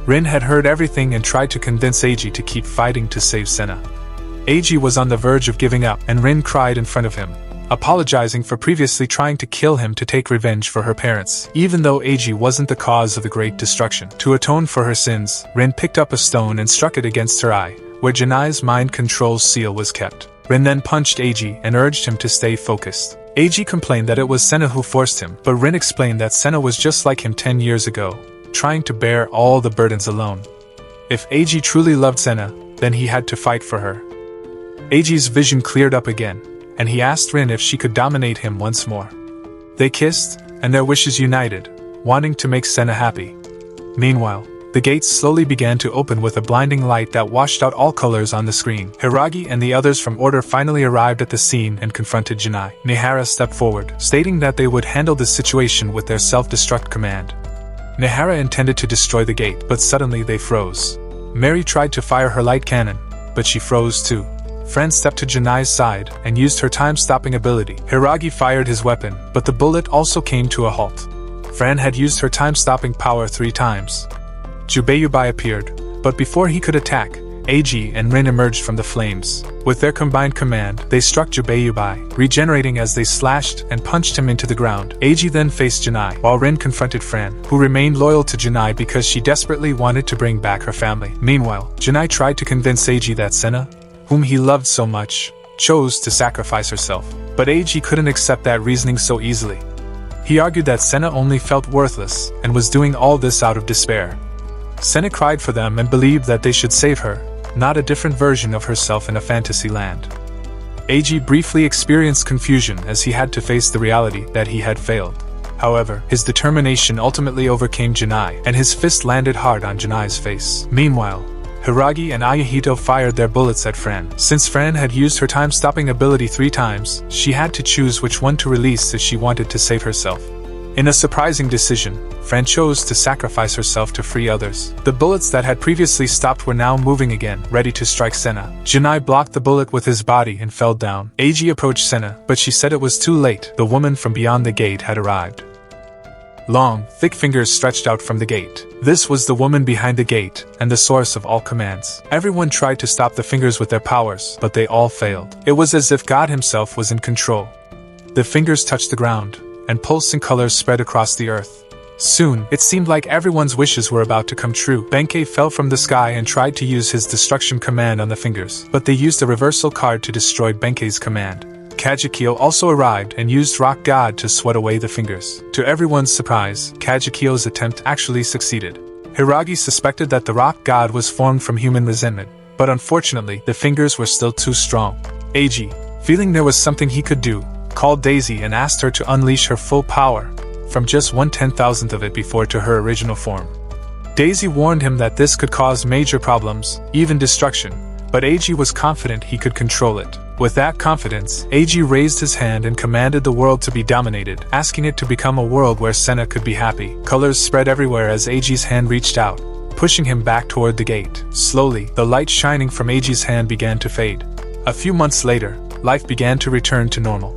Rin had heard everything and tried to convince Eiji to keep fighting to save Senna. Eiji was on the verge of giving up, and Rin cried in front of him, apologizing for previously trying to kill him to take revenge for her parents, even though Eiji wasn't the cause of the great destruction. To atone for her sins, Rin picked up a stone and struck it against her eye, where Janai's mind control seal was kept. Rin then punched Eiji and urged him to stay focused. Eiji complained that it was Senna who forced him, but Rin explained that Senna was just like him 10 years ago, trying to bear all the burdens alone. If Eiji truly loved Senna, then he had to fight for her. Eiji's vision cleared up again, and he asked Rin if she could dominate him once more. They kissed, and their wishes united, wanting to make Senna happy. Meanwhile, the gates slowly began to open with a blinding light that washed out all colors on the screen. Hiragi and the others from Order finally arrived at the scene and confronted Janai. Nihara stepped forward, stating that they would handle this situation with their self-destruct command. Nihara intended to destroy the gate, but suddenly they froze. Mary tried to fire her light cannon, but she froze too. Fran stepped to Janai's side and used her time-stopping ability. Hiragi fired his weapon, but the bullet also came to a halt. Fran had used her time-stopping power 3 times. Jubeiubai appeared, but before he could attack, Eiji and Rin emerged from the flames. With their combined command, they struck Jubayubai, regenerating as they slashed and punched him into the ground. Eiji then faced Janai, while Rin confronted Fran, who remained loyal to Janai because she desperately wanted to bring back her family. Meanwhile, Janai tried to convince Eiji that Senna, whom he loved so much, chose to sacrifice herself. But Eiji couldn't accept that reasoning so easily. He argued that Senna only felt worthless and was doing all this out of despair. Senna cried for them and believed that they should save her, not a different version of herself in a fantasy land. Eiji briefly experienced confusion as he had to face the reality that he had failed. However, his determination ultimately overcame Janai, and his fist landed hard on Janai's face. Meanwhile, Hiragi and Ayahito fired their bullets at Fran. Since Fran had used her time-stopping ability 3 times, she had to choose which one to release if she wanted to save herself. In a surprising decision, Fran chose to sacrifice herself to free others. The bullets that had previously stopped were now moving again, ready to strike Senna. Janai blocked the bullet with his body and fell down. Eiji approached Senna, but she said it was too late. The woman from beyond the gate had arrived. Long, thick fingers stretched out from the gate. This was the woman behind the gate, and the source of all commands. Everyone tried to stop the fingers with their powers, but they all failed. It was as if God himself was in control. The fingers touched the ground, and pulsing colors spread across the earth. Soon, it seemed like everyone's wishes were about to come true. Benkei fell from the sky and tried to use his destruction command on the fingers, but they used a reversal card to destroy Benkei's command. Kajikyo also arrived and used Rock God to swat away the fingers. To everyone's surprise, Kajikyo's attempt actually succeeded. Hiragi suspected that the Rock God was formed from human resentment, but unfortunately, the fingers were still too strong. Eiji, feeling there was something he could do, called Daisy and asked her to unleash her full power, from just 1/10,000th of it before to her original form. Daisy warned him that this could cause major problems, even destruction, but Eiji was confident he could control it. With that confidence, Eiji raised his hand and commanded the world to be dominated, asking it to become a world where Senna could be happy. Colors spread everywhere as Eiji's hand reached out, pushing him back toward the gate. Slowly, the light shining from Eiji's hand began to fade. A few months later, life began to return to normal.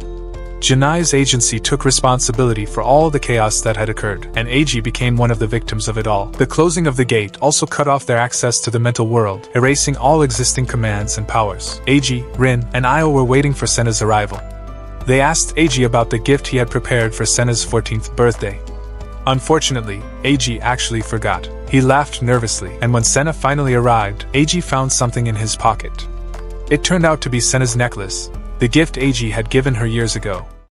Janai's agency took responsibility for all the chaos that had occurred, and Eiji became one of the victims of it all. The closing of the gate also cut off their access to the mental world, erasing all existing commands and powers. Eiji, Rin, and Io were waiting for Senna's arrival. They asked Eiji about the gift he had prepared for Senna's 14th birthday. Unfortunately, Eiji actually forgot. He laughed nervously, and when Senna finally arrived, Eiji found something in his pocket. It turned out to be Senna's necklace, the gift Eiji had given her years ago.